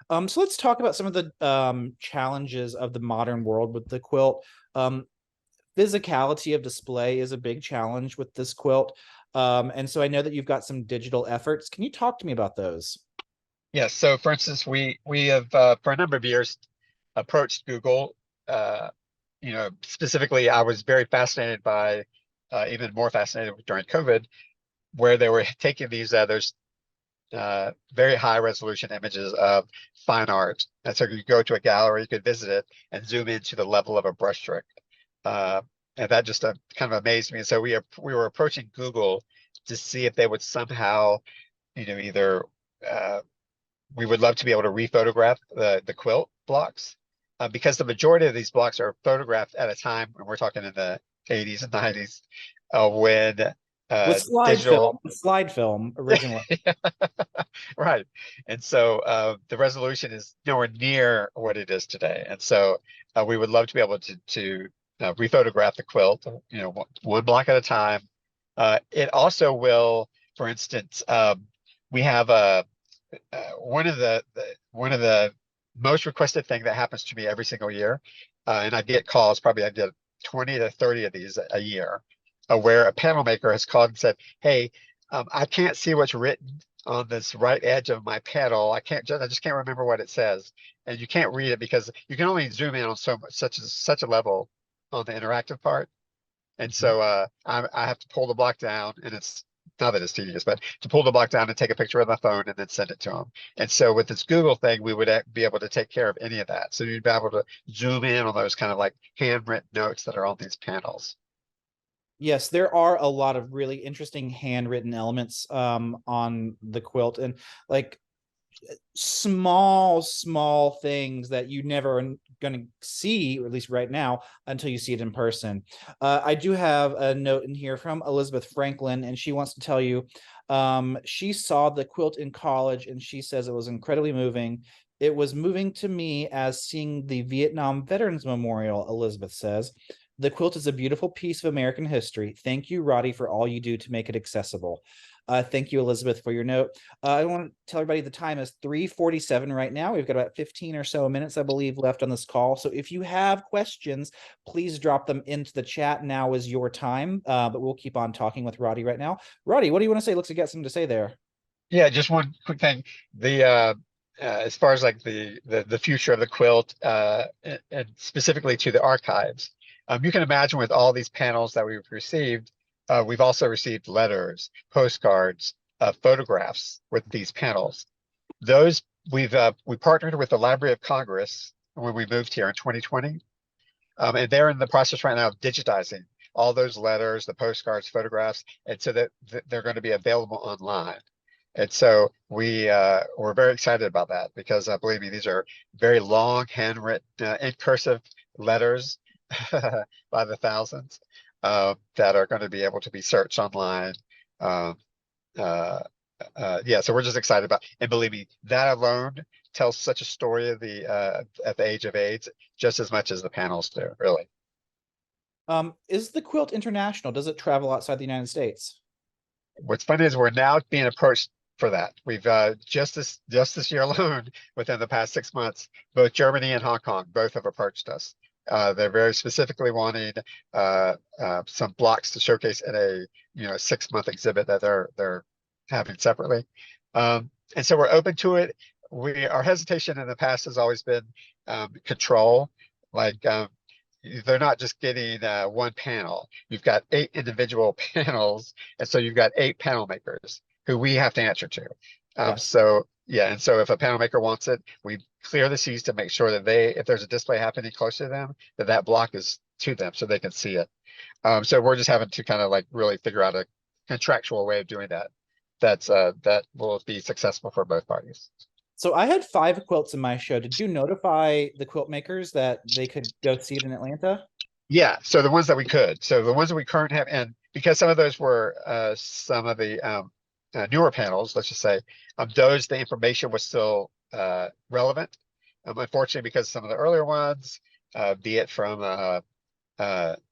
So let's talk about some of the challenges of the modern world with the quilt. Um, Physicality of display is a big challenge with this quilt. And so I know that you've got some digital efforts. Can you talk to me about those? Yeah. So for instance, we have for a number of years approached Google. Uh, Specifically, I was very fascinated by, even more fascinated during COVID, where they were taking these very high resolution images of fine art. And so you go to a gallery, you could visit it and zoom into the level of a brushstroke. Uh, and that just kind of amazed me. And so we were approaching Google to see if they would somehow, either uh, we would love to be able to rephotograph the quilt blocks, because the majority of these blocks are photographed at a time, and we're talking in the 80s and 90s, when With digital. slide film originally. Right. And so the resolution is nowhere near what it is today. And so we would love to be able to rephotograph the quilt, one block at a time. It also will, for instance, we have one of the most requested thing that happens to me every single year, and I get calls, probably I get 20 to 30 of these a year, where a panel maker has called and said, "Hey, I can't see what's written on this right edge of my panel. I just can't remember what it says." And you can't read it because you can only zoom in on such a level on the interactive part. And so I have to pull the block down, and it's not that it's tedious, but to pull the block down and take a picture of my phone and then send it to them. And so with this Google thing, we would be able to take care of any of that. So you'd be able to zoom in on those kind of like handwritten notes that are on these panels. Yes, there are a lot of really interesting handwritten elements on the quilt, and like small things that you never are going to see, or at least right now, until you see it in person. I do have a note in here from Elizabeth Franklin, and she wants to tell you she saw the quilt in college and she says it was incredibly moving. It was moving to me as seeing the Vietnam Veterans Memorial. Elizabeth says the quilt is a beautiful piece of American history. Thank you, Roddy, for all you do to make it accessible. Thank you, Elizabeth, for your note. I want to tell everybody the time is 3:47 right now. We've got about 15 or so minutes, I believe, left on this call. So if you have questions, please drop them into the chat. Now is your time, but we'll keep on talking with Roddy right now. Roddy, what do you want to say? Looks like you got something to say there. Yeah, just one quick thing. The as far as like the future of the quilt, and specifically to the archives, you can imagine with all these panels that we've received, we've also received letters, postcards, photographs with these panels. Those we partnered with the Library of Congress when we moved here in 2020, and they're in the process right now of digitizing all those letters, the postcards, photographs, and so that they're going to be available online. And so we're very excited about that because believe me, these are very long, handwritten, in cursive letters by the thousands, that are going to be able to be searched online. Um, uh, yeah, so we're just excited about, and believe me, that alone tells such a story of the at the age of AIDS, just as much as the panels do, really. Is the quilt international? Does it travel outside the United States? What's funny is we're now being approached for that. We've just this year alone, within the past 6 months, both Germany and Hong Kong both have approached us. They're very specifically wanting some blocks to showcase in a 6-month exhibit that they're having separately. And so we're open to it. Our hesitation in the past has always been control. Like they're not just getting one panel. You've got 8 individual panels, and so you've got 8 panel makers who we have to answer to. Yes. So yeah, and so if a panel maker wants it, we clear the seas to make sure that if there's a display happening close to them, that block is to them so they can see it. So we're just having to kind of like really figure out a contractual way of doing that. That will be successful for both parties. So I had 5 quilts in my show. Did you notify the quilt makers that they could go see it in Atlanta? Yeah, so the ones that we could. So the ones that we currently have, and because some of those were some of the newer panels, let's just say, those the information was still relevant. Unfortunately, because some of the earlier ones, be it from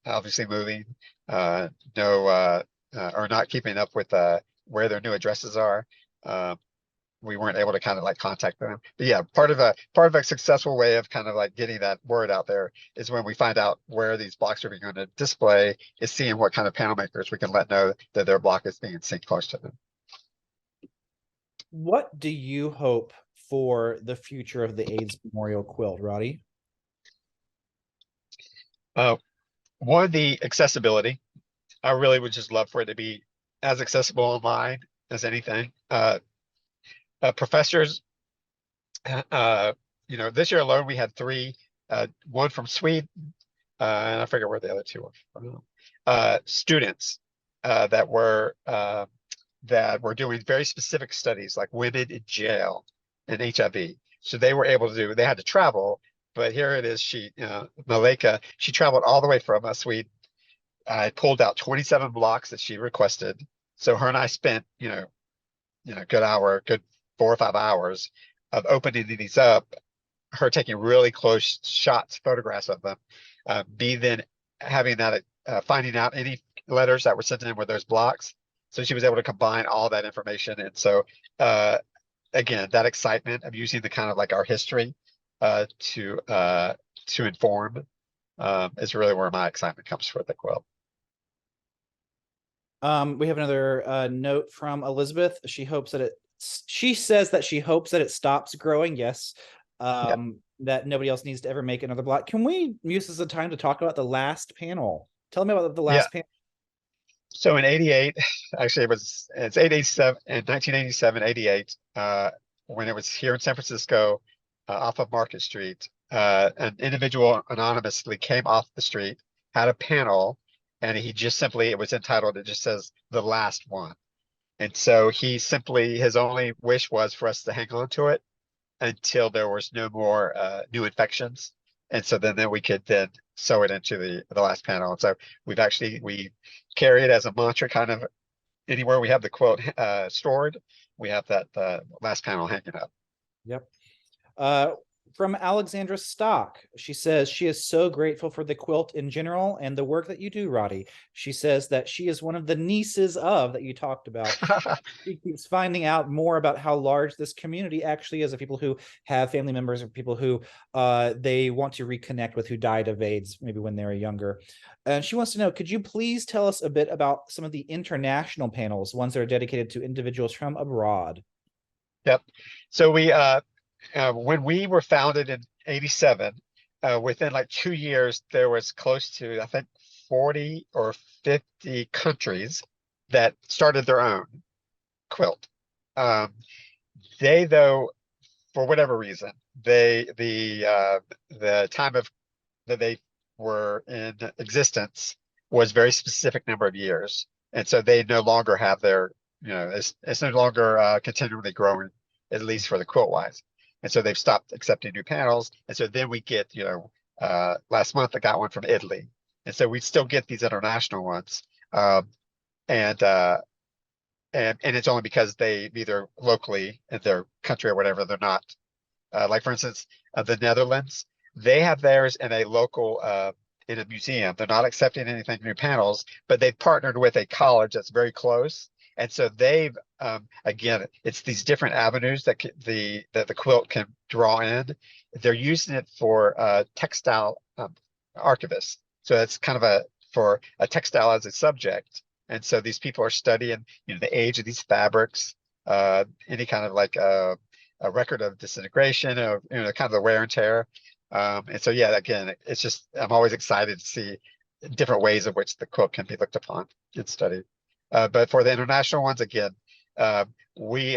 obviously moving, no, or not keeping up with where their new addresses are, we weren't able to kind of like contact them. But yeah, part of a successful way of kind of like getting that word out there is when we find out where these blocks are going to display, is seeing what kind of panel makers we can let know that their block is being seen close to them. What do you hope for the future of the AIDS Memorial Quilt, Roddy? One, the accessibility. I really would just love for it to be as accessible online as anything. Professors, this year alone we had 3, one from Sweden, and I forget where the other 2 were from. Students that were doing very specific studies, like women in jail and HIV. So they were able to do. They had to travel, but here it is. Maleka, she traveled all the way from Sweden. I pulled out 27 blocks that she requested. So her and I spent, good 4 or 5 hours of opening these up, her taking really close shots, photographs of them, then having that, finding out any letters that were sent in with those blocks. So she was able to combine all that information. And so, again, that excitement of using the kind of like our history to inform is really where my excitement comes for the quilt. We have another note from Elizabeth. She says that she hopes that it stops growing. Yes. Yeah. That nobody else needs to ever make another block. Can we use this as a time to talk about the last panel? Tell me about the last panel. So in 88, actually it's 887 in 1987, 88, when it was here in San Francisco, off of Market Street, an individual anonymously came off the street, had a panel, and it was entitled, it just says the last one. And so his only wish was for us to hang on to it until there was no more new infections. And so then we could then sew it into the last panel. And so we carry it as a mantra, kind of anywhere we have the quote stored, we have that last panel hanging up. Yep. From Alexandra Stock, she says she is so grateful for the quilt in general and the work that you do, Roddy. She says that she is one of the nieces of that you talked about. She keeps finding out more about how large this community actually is, of people who have family members or people who they want to reconnect with who died of AIDS maybe when they were younger. And she wants to know, could you please tell us a bit about some of the international panels, ones that are dedicated to individuals from abroad? Yep. So when we were founded in 87, within like 2 years, there was close to, I think, 40 or 50 countries that started their own quilt. They, though, for whatever reason, the time of that they were in existence was very specific number of years. And so they no longer have it's no longer continually growing, at least for the quilt wise. And so they've stopped accepting new panels. And so then we get, last month I got one from Italy. And so we still get these international ones. And it's only because they either locally in their country or whatever, they're not. Like for instance, the Netherlands, they have theirs in a local, in a museum. They're not accepting anything new panels, but they've partnered with a college that's very close. And so they've, again, it's these different avenues that the quilt can draw in. They're using it for textile archivists. So it's kind of for a textile as a subject. And so these people are studying, the age of these fabrics, any kind of like a record of disintegration, of kind of the wear and tear. And so yeah, again, it's just I'm always excited to see different ways in which the quilt can be looked upon and studied. But for the international ones, again, we've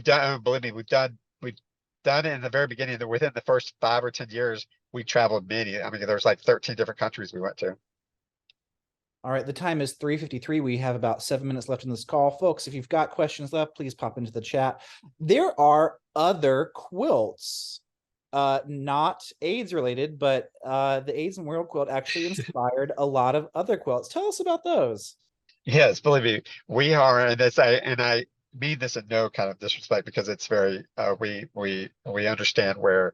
done done it in the very beginning, that within the first 5 or 10 years, we traveled many. I mean, there's like 13 different countries we went to. All right, the time is 3:53. We have about 7 minutes left in this call. Folks, if you've got questions left, please pop into the chat. There are other quilts, not AIDS related, but the AIDS and World quilt actually inspired a lot of other quilts. Tell us about those. Yes, believe me, we are, and I mean this in no kind of disrespect, because it's very we understand where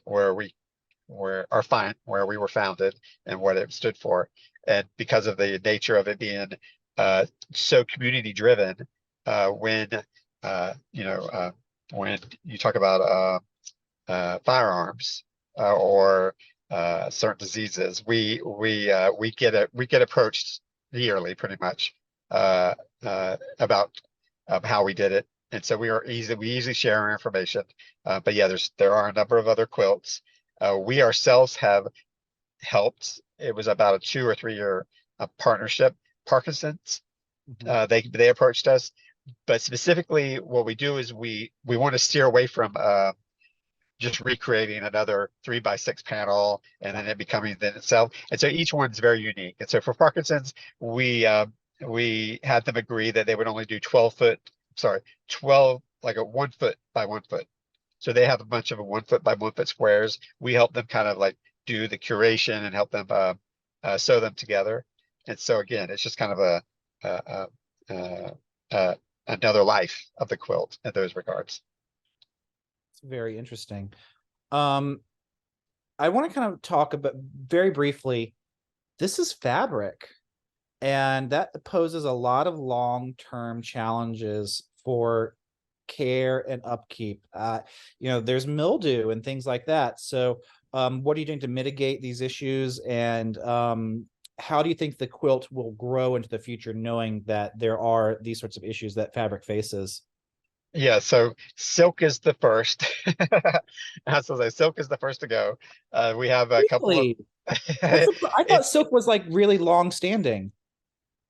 we where we were founded and what it stood for, and because of the nature of it being so community driven, when when you talk about firearms or certain diseases, we get approached yearly, pretty much, about how we did it, and so we easily share our information. But yeah, there are a number of other quilts. We ourselves have helped. It was about a 2 or 3 year partnership. Parkinson's, they approached us, but specifically what we do is we want to steer away from just recreating another 3x6 panel and then it becoming then itself. And so each one's very unique. And so for Parkinson's, we had them agree that they would only do 12, like a 1 foot by 1 foot. So they have a bunch of 1 foot by 1 foot squares. We help them kind of like do the curation and help them sew them together. And so again, it's just kind of another life of the quilt in those regards. It's very interesting. I want to kind of talk about very briefly, this is fabric, and that poses a lot of long-term challenges for care and upkeep. There's mildew and things like that. So what are you doing to mitigate these issues? And how do you think the quilt will grow into the future, knowing that there are these sorts of issues that fabric faces? Yeah, so silk is the first. As I say, silk is the first to go. We have a couple of Really? I thought it's silk was like really long standing.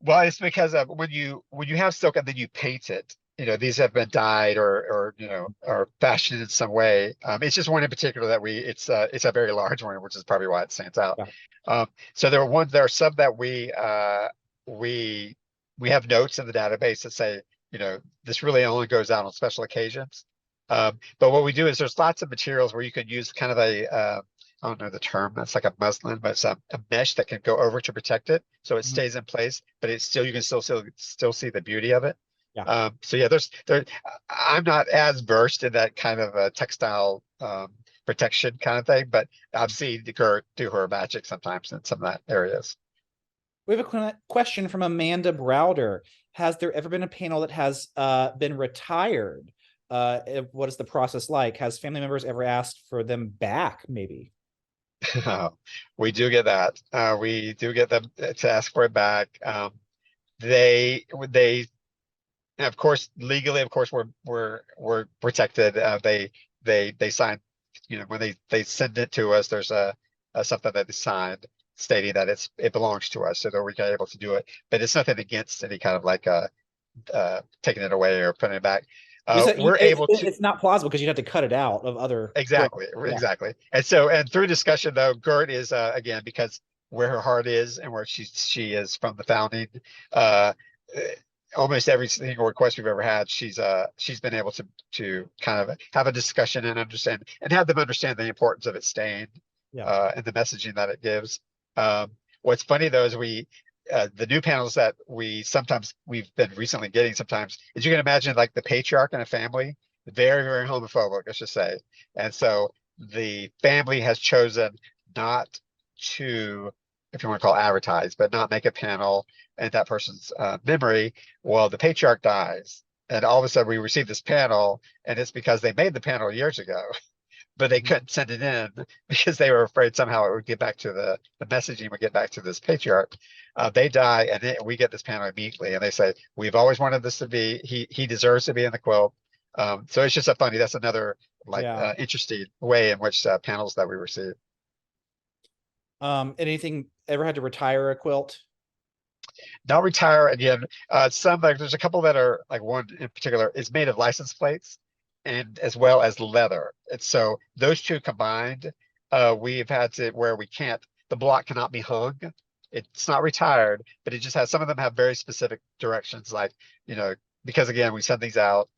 well, it's because of when you have silk and then you paint it, these have been dyed or fashioned in some way. It's just one in particular that it's a very large one, which is probably why it stands out. Yeah. So there are some that we have notes in the database that say, this really only goes out on special occasions. But what we do is there's lots of materials where you can use kind of I don't know the term, that's like a muslin, but it's a mesh that can go over to protect it. So it stays in place, but you can still see the beauty of it. Yeah. So yeah, I'm not as versed in that kind of textile protection kind of thing, but I've seen her do her magic sometimes in some of that areas. We have a question from Amanda Browder. Has there ever been a panel that has been retired? What is the process like? Has family members ever asked for them back, maybe? We do get that. We do get them to ask for it back. They of course, legally, of course, we're protected. They sign, when they send it to us, there's a something that they signed stating that it belongs to us, so that we're able to do it. But it's nothing against any kind of like taking it away or putting it back. We're able to. It's not plausible because you'd have to cut it out of other. Exactly, Yeah. exactly. And through discussion though, Gert is again, because where her heart is and where she is from the founding, almost every single request we've ever had, she's been able to kind of have a discussion and understand and have them understand the importance of it staying, and the messaging that it gives. What's funny though is the new panels that we've been recently getting sometimes is, you can imagine like the patriarch in a family, very, very homophobic, let's just say. And so the family has chosen not to, if you want to call advertise, but not make a panel in that person's memory. Well, the patriarch dies, and all of a sudden we receive this panel, and it's because they made the panel years ago, but they couldn't send it in because they were afraid somehow it would get back to the messaging would get back to this patriarch. They die, and then we get this panel immediately, and they say, we've always wanted this to be, he deserves to be in the quilt. So it's just that's another interesting way in which panels that we receive. Anything ever had to retire a quilt? Not retire again. There's a couple that are, like one in particular is made of license plates. and as well as leather. And so those two combined, we've had to where we can't, the block cannot be hung. It's not retired, but it just has, some of them have very specific directions, like, you know, because again, we send these out.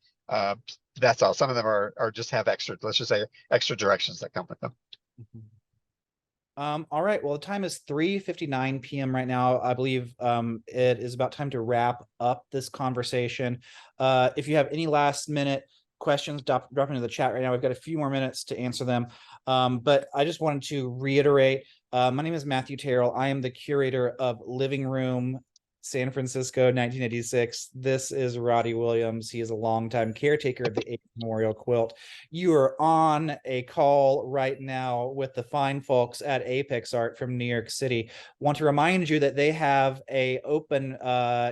That's all. Some of them are just have extra, let's just say extra directions that come with them. All right. Well, the time is 3:59 p.m. right now. I believe it is about time to wrap up this conversation. If you have any last minute questions, drop into the chat right now. We've got a few more minutes to answer them. But I just wanted to reiterate, my name is Matthew Terrell. I am the curator of Living Room San Francisco, 1986. This is Roddy Williams. He is a longtime caretaker of the AIDS Memorial Quilt. You are on a call right now with the fine folks at Apex Art from New York City. Want to remind you that they have a open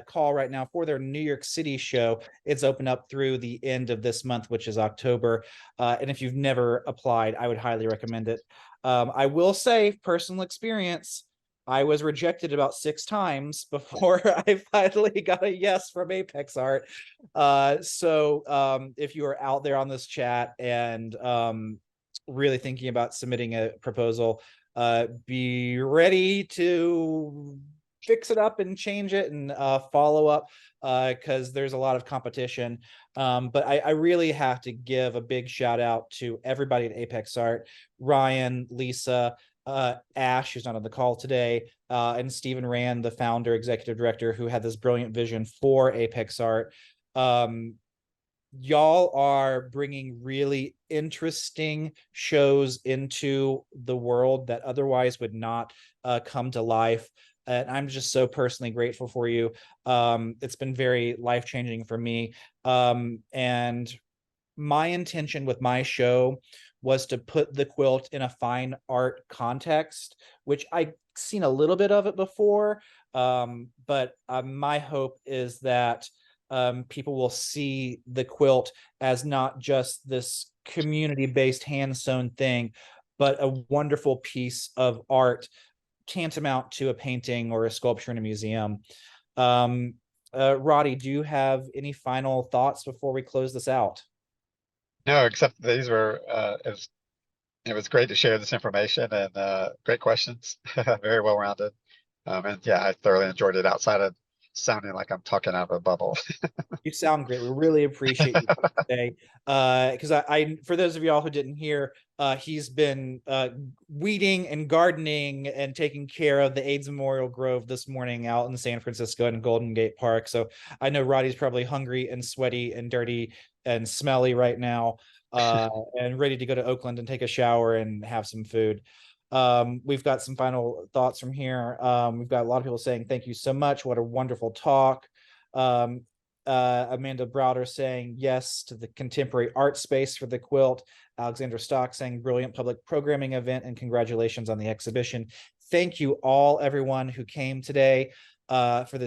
call right now for their New York City show. It's open up through the end of this month, which is October. And if you've never applied, I would highly recommend it. I will say, personal experience, I was rejected about 6 times before I finally got a yes from Apex Art. So if you are out there on this chat and really thinking about submitting a proposal, be ready to fix it up and change it and follow up, because there's a lot of competition. But I really have to give a big shout out to everybody at Apex Art, Ryan, Lisa, Ash, who's not on the call today, and Stephen Rand, the founder, executive director, who had this brilliant vision for Apex Art. Y'all are bringing really interesting shows into the world that otherwise would not come to life. And I'm just so personally grateful for you. It's been very life-changing for me. And my intention with my show was to put the quilt in a fine art context, which I've seen a little bit of it before. But my hope is that people will see the quilt as not just this community-based hand-sewn thing, but a wonderful piece of art tantamount to a painting or a sculpture in a museum. Roddy, do you have any final thoughts before we close this out? No, except these were, it was great to share this information, and great questions, very well rounded. And yeah, I thoroughly enjoyed it outside of sounding like I'm talking out of a bubble. You sound great. We really appreciate you today. Because I, for those of y'all who didn't hear, he's been weeding and gardening and taking care of the AIDS Memorial Grove this morning out in San Francisco and Golden Gate Park. So I know Roddy's probably hungry and sweaty and dirty and smelly right now, and ready to go to Oakland and take a shower and have some food. We've got some final thoughts from here. We've got a lot of people saying thank you so much. What a wonderful talk. Amanda Browder saying yes to the contemporary art space for the quilt. Alexander Stock saying brilliant public programming event and congratulations on the exhibition. Thank you all, everyone who came today for this